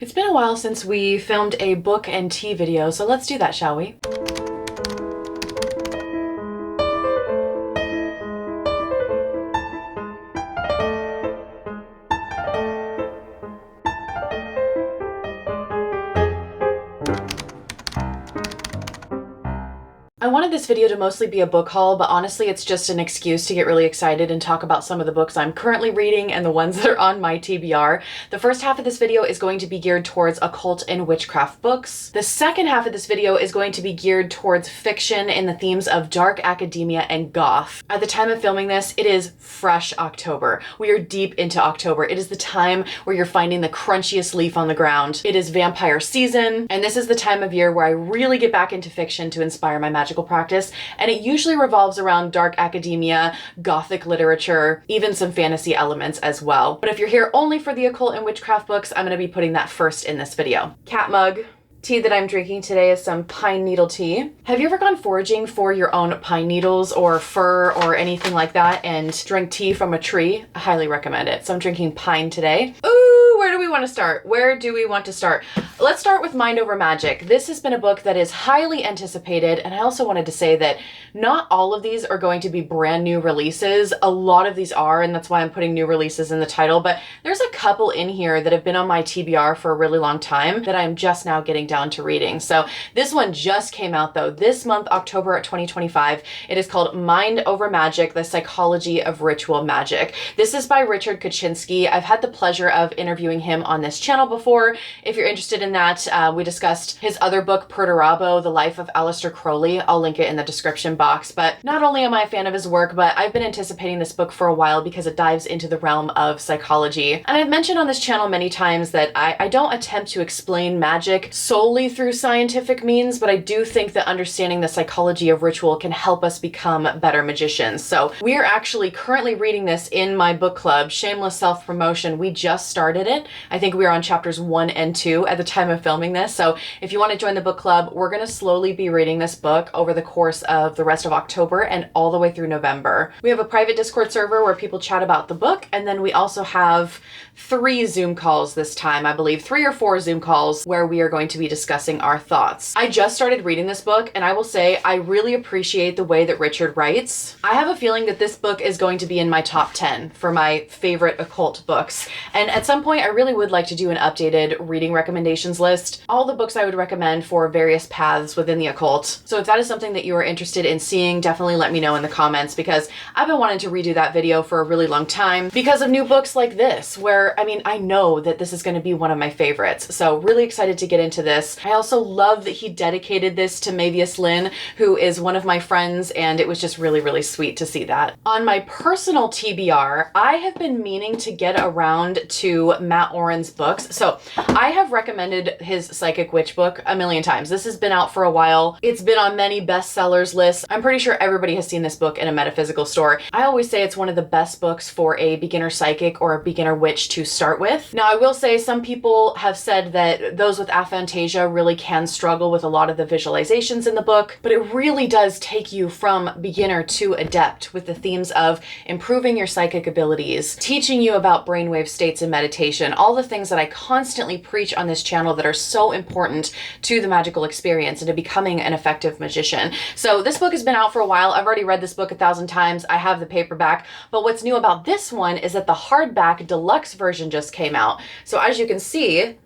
It's been a while since we filmed a book and tea video, so let's do that, shall we? I wanted this video to mostly be a book haul, but honestly it's just an excuse to get really excited and talk about some of the books I'm currently reading and the ones that are on my TBR. The first half of this video is going to be geared towards occult and witchcraft books. The second half of this video is going to be geared towards fiction in the themes of dark academia and goth. At the time of filming this, it is fresh October. We are deep into October. It is the time where you're finding the crunchiest leaf on the ground. It is vampire season, and this is the time of year where I really get back into fiction to inspire my magical practice, and it usually revolves around dark academia, Gothic literature, even some fantasy elements as well. But if you're here only for the occult and witchcraft books, I'm going to be putting that first in this video. Cat mug. Tea that I'm drinking today is some pine needle tea. Have you ever gone foraging for your own pine needles or fir or anything like that and drank tea from a tree? I highly recommend it. So I'm drinking pine today. Ooh, where do we want to start? Where do we want to start? Let's start with Mind Over Magic. This has been a book that is highly anticipated, and I also wanted to say that not all of these are going to be brand new releases. A lot of these are, and that's why I'm putting new releases in the title, but there's a couple in here that have been on my TBR for a really long time that I'm just now getting down to reading. So this one just came out though this month, October 2025. It is called Mind Over Magic, The Psychology of Ritual Magic. This is by Richard Kaczynski. I've had the pleasure of interviewing him on this channel before. If you're interested in that, we discussed his other book, Perturabo, The Life of Aleister Crowley. I'll link it in the description box. But not only am I a fan of his work, but I've been anticipating this book for a while because it dives into the realm of psychology. And I've mentioned on this channel many times that I don't attempt to explain magic solely through scientific means, but I do think that understanding the psychology of ritual can help us become better magicians. So we are actually currently reading this in my book club, Shameless Self-Promotion. We just started it. I think we are on chapters 1 and 2 at the time of filming this. So if you want to join the book club, we're going to slowly be reading this book over the course of the rest of October and all the way through November. We have a private Discord server where people chat about the book, and then we also have 3 Zoom calls this time, I believe 3 or 4 Zoom calls where we are going to be discussing our thoughts. I just started reading this book, and I will say I really appreciate the way that Richard writes. I have a feeling that this book is going to be in my top 10 for my favorite occult books, and at some point I really would like to do an updated reading recommendations list, all the books I would recommend for various paths within the occult. So if that is something that you are interested in seeing, definitely let me know in the comments, because I've been wanting to redo that video for a really long time because of new books like this, where I know that this is going to be one of my favorites. So really excited to get into this. I also love that he dedicated this to Mavius Lynn, who is one of my friends, and it was just really, really sweet to see that. On my personal TBR, I have been meaning to get around to Matt Oren's books. So I have recommended his Psychic Witch book a million times. This has been out for a while. It's been on many bestsellers lists. I'm pretty sure everybody has seen this book in a metaphysical store. I always say it's one of the best books for a beginner psychic or a beginner witch to start with. Now, I will say some people have said that those with aphantasia really can struggle with a lot of the visualizations in the book, but it really does take you from beginner to adept with the themes of improving your psychic abilities, teaching you about brainwave states and meditation, all the things that I constantly preach on this channel that are so important to the magical experience and to becoming an effective magician. So this book has been out for a while. I've already read this book 1,000 times. I have the paperback, but what's new about this one is that the hardback deluxe version just came out. So as you can see,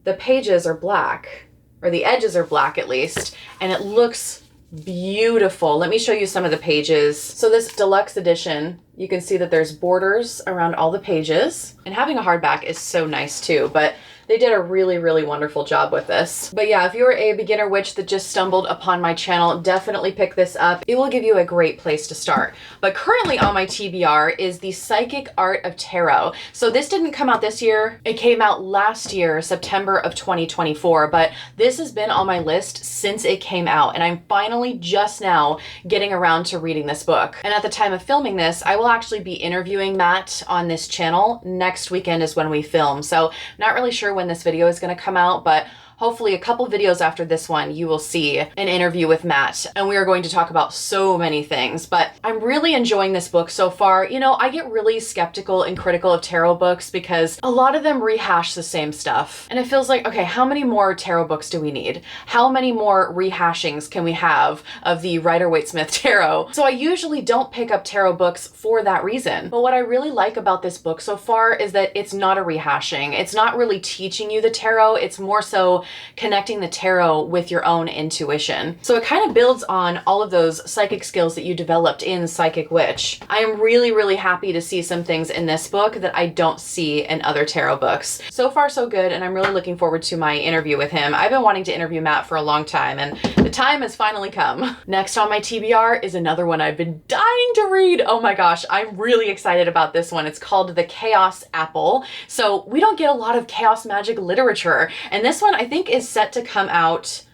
the pages are black, or the edges are black at least, and it looks beautiful. Let me show you some of the pages. So this deluxe edition, you can see that there's borders around all the pages, and having a hardback is so nice too, but they did a really, really wonderful job with this. But yeah, if you're a beginner witch that just stumbled upon my channel, definitely pick this up. It will give you a great place to start. But currently on my TBR is the Psychic Art of Tarot. So this didn't come out this year. It came out last year, September of 2024, but this has been on my list since it came out, and I'm finally just now getting around to reading this book. And at the time of filming this, I will actually be interviewing Matt on this channel. Next weekend is when we film, so not really sure sure when this video is going to come out, but hopefully a couple videos after this one, you will see an interview with Matt, and we are going to talk about so many things, but I'm really enjoying this book so far. You know, I get really skeptical and critical of tarot books because a lot of them rehash the same stuff. And it feels like, okay, how many more tarot books do we need? How many more rehashings can we have of the Rider-Waite-Smith tarot? So I usually don't pick up tarot books for that reason. But what I really like about this book so far is that it's not a rehashing. It's not really teaching you the tarot. It's more so connecting the tarot with your own intuition. So it kind of builds on all of those psychic skills that you developed in Psychic Witch. I am really, really happy to see some things in this book that I don't see in other tarot books. So far, so good, and I'm really looking forward to my interview with him. I've been wanting to interview Matt for a long time, and the time has finally come. Next on my TBR is another one I've been dying to read. Oh my gosh, I'm really excited about this one. It's called The Chaos Apple. So we don't get a lot of chaos magic literature, and this one I think is set to come out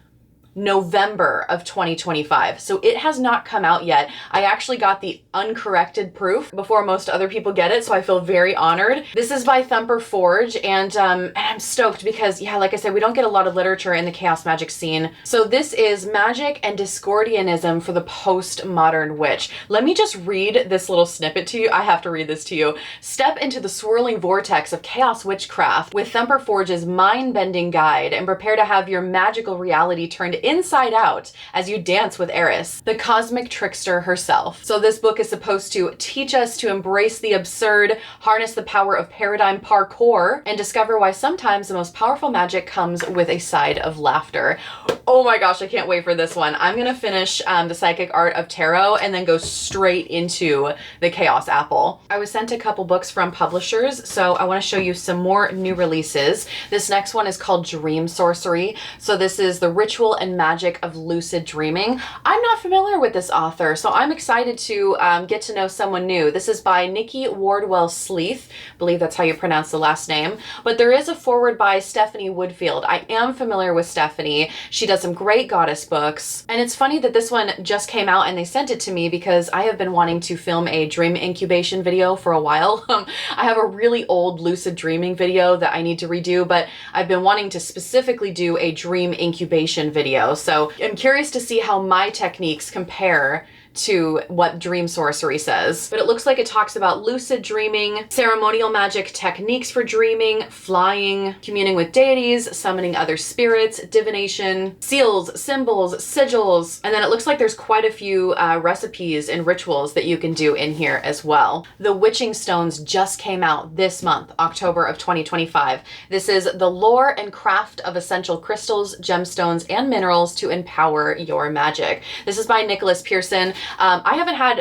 November of 2025. So it has not come out yet. I actually got the uncorrected proof before most other people get it, so I feel very honored. This is by Thumper Forge, and I'm stoked because, yeah, like I said, we don't get a lot of literature in the chaos magic scene. So this is Magic and Discordianism for the Postmodern Witch. Let me just read this little snippet to you. I have to read this to you. Step into the swirling vortex of chaos witchcraft with Thumper Forge's mind-bending guide and prepare to have your magical reality turned inside out as you dance with Eris, the cosmic trickster herself. So this book is supposed to teach us to embrace the absurd, harness the power of paradigm parkour, and discover why sometimes the most powerful magic comes with a side of laughter. Oh my gosh, I can't wait for this one. I'm gonna finish the Psychic Art of Tarot and then go straight into the Chaos Apple. I was sent a couple books from publishers, so I wanna show you some more new releases. This next one is called Dream Sorcery. So this is the ritual and magic of lucid dreaming. I'm not familiar with this author, so I'm excited to get to know someone new. This is by Nikki Wardwell Sleeth. I believe that's how you pronounce the last name. But there is a foreword by Stephanie Woodfield. I am familiar with Stephanie. She does some great goddess books. And it's funny that this one just came out and they sent it to me because I have been wanting to film a dream incubation video for a while. I have a really old lucid dreaming video that I need to redo, but I've been wanting to specifically do a dream incubation video. So I'm curious to see how my techniques compare to what Dream Sorcery says. But it looks like it talks about lucid dreaming, ceremonial magic techniques for dreaming, flying, communing with deities, summoning other spirits, divination, seals, symbols, sigils, and then it looks like there's quite a few recipes and rituals that you can do in here as well. The Witching Stones just came out this month, October of 2025. This is the lore and craft of essential crystals, gemstones, and minerals to empower your magic. This is by Nicholas Pearson. I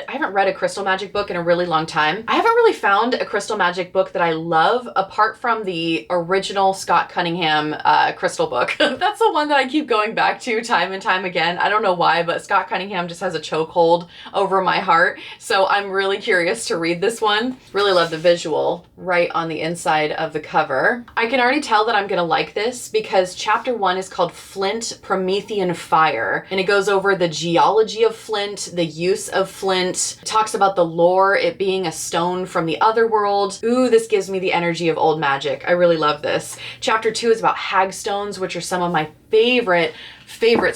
haven't read a crystal magic book in a really long time. I haven't really found a crystal magic book that I love apart from the original Scott Cunningham crystal book. That's the one that I keep going back to time and time again. I don't know why, but Scott Cunningham just has a chokehold over my heart. So I'm really curious to read this one. Really love the visual right on the inside of the cover. I can already tell that I'm gonna like this because chapter 1 is called Flint, Promethean Fire, and it goes over the geology of flint, the use of flint, talks about the lore, it being a stone from the other world. Ooh, this gives me the energy of old magic. I really love this. Chapter 2 is about hagstones, which are some of my favorite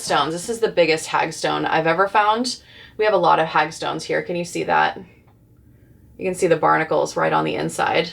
stones. This is the biggest hagstone I've ever found. We have a lot of hagstones here. Can you see that? You can see the barnacles right on the inside.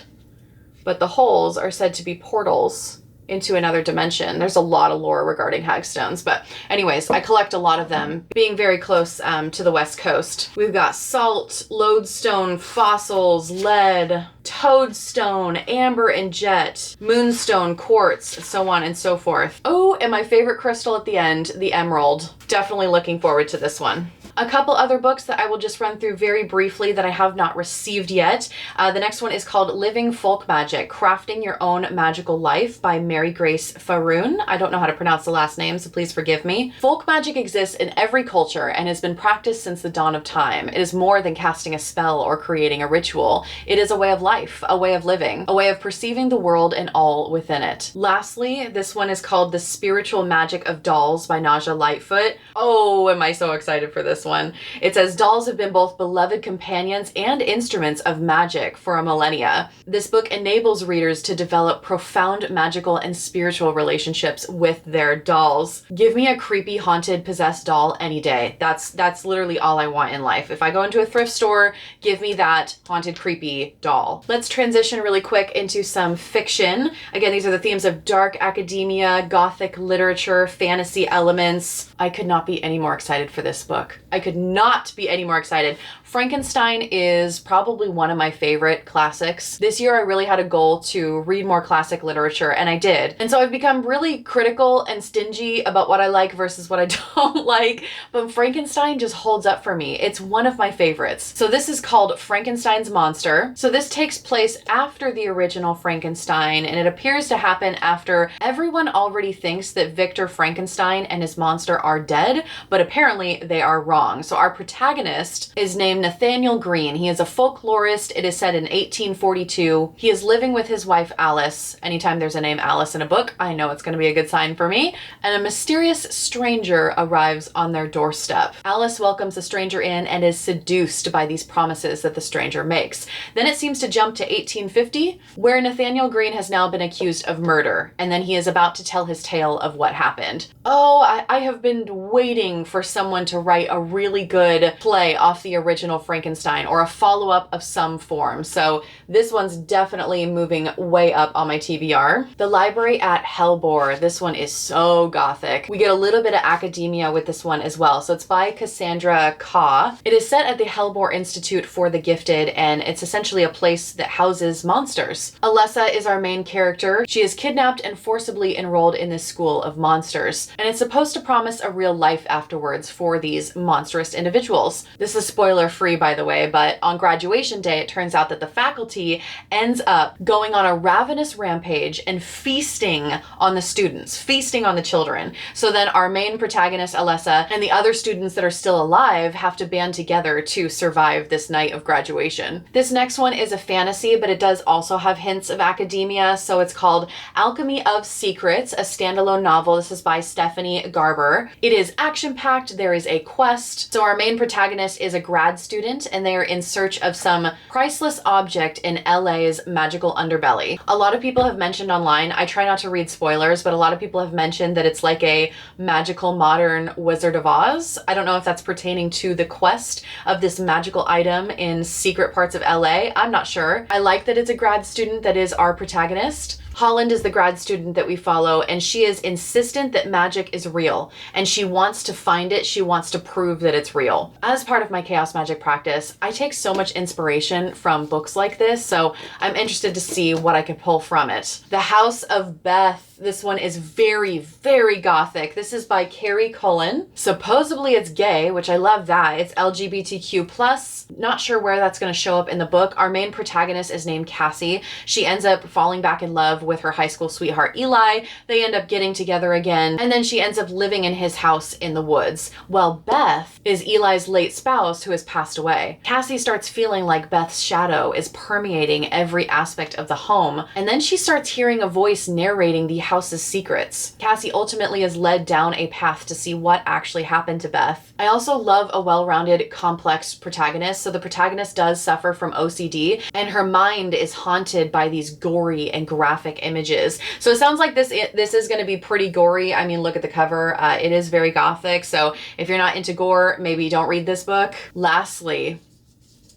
But the holes are said to be portals into another dimension. There's a lot of lore regarding hagstones, but anyways, I collect a lot of them, being very close to the West Coast. We've got salt, lodestone, fossils, lead, toadstone, amber and jet, moonstone, quartz, so on and so forth. Oh, and my favorite crystal at the end, the emerald. Definitely looking forward to this one. A couple other books that I will just run through very briefly that I have not received yet. The next one is called Living Folk Magic, Crafting Your Own Magical Life by Mary Grace Faroon. I don't know how to pronounce the last name, so please forgive me. Folk magic exists in every culture and has been practiced since the dawn of time. It is more than casting a spell or creating a ritual. It is a way of life, a way of living, a way of perceiving the world and all within it. Lastly, this one is called The Spiritual Magic of Dolls by Naja Lightfoot. Oh, am I so excited for this one. It says, dolls have been both beloved companions and instruments of magic for a millennia. This book enables readers to develop profound magical and spiritual relationships with their dolls. Give me a creepy, haunted, possessed doll any day. That's literally all I want in life. If I go into a thrift store, give me that haunted, creepy doll. Let's transition really quick into some fiction. Again, these are the themes of dark academia, Gothic literature, fantasy elements. I could not be any more excited for this book. I could not be any more excited. Frankenstein is probably one of my favorite classics. This year I really had a goal to read more classic literature, and I did. And so I've become really critical and stingy about what I like versus what I don't like, but Frankenstein just holds up for me. It's one of my favorites. So this is called Frankenstein's Monster. So this takes place after the original Frankenstein, and it appears to happen after everyone already thinks that Victor Frankenstein and his monster are dead, but apparently they are wrong. So our protagonist is named Nathaniel Green. He is a folklorist. It is set in 1842. He is living with his wife Alice. Anytime there's a name Alice in a book, I know it's going to be a good sign for me. And a mysterious stranger arrives on their doorstep. Alice welcomes the stranger in and is seduced by these promises that the stranger makes. Then it seems to jump to 1850, where Nathaniel Green has now been accused of murder, and then he is about to tell his tale of what happened. Oh, I have been waiting for someone to write a really good play off the original Frankenstein, or a follow-up of some form. So this one's definitely moving way up on my TBR. The Library at Hellbore. This one is so Gothic. We get a little bit of academia with this one as well. So it's by Cassandra Kaw. It is set at the Hellbore Institute for the Gifted, and it's essentially a place that houses monsters. Alessa is our main character. She is kidnapped and forcibly enrolled in this school of monsters, and it's supposed to promise a real life afterwards for these monstrous individuals. This is spoiler free, by the way, but on graduation day, it turns out that the faculty ends up going on a ravenous rampage and feasting on the students, feasting on the children. So then our main protagonist, Alessa, and the other students that are still alive have to band together to survive this night of graduation. This next one is a fantasy, but it does also have hints of academia. So it's called Alchemy of Secrets, a standalone novel. This is by Stephanie Garber. It is action-packed. There is a quest. So our main protagonist is a grad student, and they are in search of some priceless object in LA's magical underbelly. A lot of people have mentioned online, I try not to read spoilers, but a lot of people have mentioned that it's like a magical modern Wizard of Oz. I don't know if that's pertaining to the quest of this magical item in secret parts of LA. I'm not sure. I like that it's a grad student that is our protagonist. Holland is the grad student that we follow, and she is insistent that magic is real, and she wants to find it. She wants to prove that it's real. As part of my chaos magic practice, I take so much inspiration from books like this, so I'm interested to see what I can pull from it. The House of Beth. This one is very, very Gothic. This is by Carrie Cullen. Supposedly it's gay, which I love that. It's LGBTQ+. Not sure where that's going to show up in the book. Our main protagonist is named Cassie. She ends up falling back in love with her high school sweetheart Eli. They end up getting together again, and then she ends up living in his house in the woods. Well, Beth is Eli's late spouse who has passed away. Cassie starts feeling like Beth's shadow is permeating every aspect of the home, and then she starts hearing a voice narrating the house's secrets. Cassie ultimately is led down a path to see what actually happened to Beth. I also love a well-rounded, complex protagonist. So the protagonist does suffer from OCD, and her mind is haunted by these gory and graphic images. So it sounds like this is going to be pretty gory. I mean, look at the cover. It is very Gothic. So if you're not into gore, maybe don't read this book. Lastly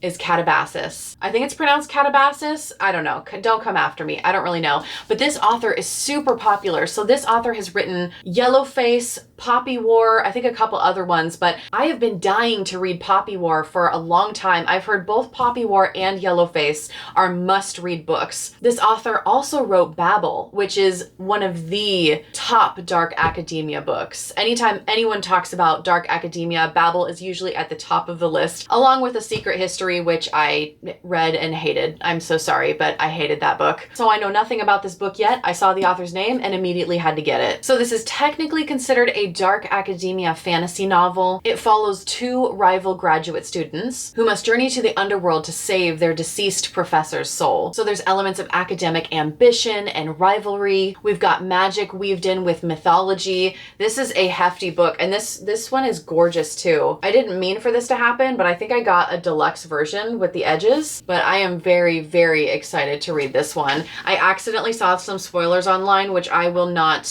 is Catabasis. I think it's pronounced Catabasis. I don't know. Don't come after me. I don't really know. But this author is super popular. So this author has written Yellowface, Poppy War, I think a couple other ones, but I have been dying to read Poppy War for a long time. I've heard both Poppy War and Yellowface are must-read books. This author also wrote Babel, which is one of the top dark academia books. Anytime anyone talks about dark academia, Babel is usually at the top of the list, along with A Secret History Misery, which I read and hated. I'm so sorry, but I hated that book. So I know nothing about this book yet. I saw the author's name and immediately had to get it. So this is technically considered a dark academia fantasy novel. It follows two rival graduate students who must journey to the underworld to save their deceased professor's soul. So there's elements of academic ambition and rivalry. We've got magic weaved in with mythology. This is a hefty book, and this one is gorgeous too. I didn't mean for this to happen, but I think I got a deluxe version with the edges, but I am very, very excited to read this one. I accidentally saw some spoilers online, which I will not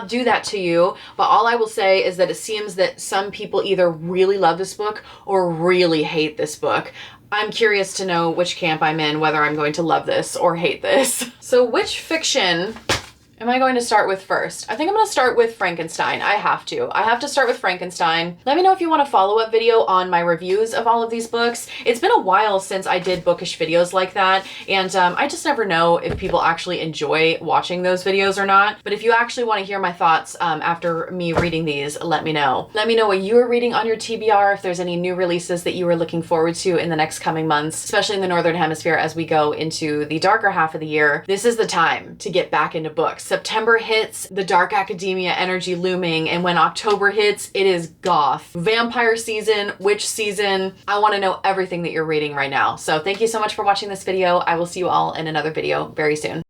do that to you, but all I will say is that it seems that some people either really love this book or really hate this book. I'm curious to know which camp I'm in, whether I'm going to love this or hate this. So which fiction am I going to start with first? I think I'm going to start with Frankenstein. I have to start with Frankenstein. Let me know if you want a follow-up video on my reviews of all of these books. It's been a while since I did bookish videos like that, and I just never know if people actually enjoy watching those videos or not. But if you actually want to hear my thoughts after me reading these, let me know. Let me know what you are reading on your TBR, if there's any new releases that you are looking forward to in the next coming months, especially in the Northern Hemisphere as we go into the darker half of the year. This is the time to get back into books. September hits, the dark academia energy looming, and when October hits, it is goth. Vampire season, witch season. I want to know everything that you're reading right now. So thank you so much for watching this video. I will see you all in another video very soon.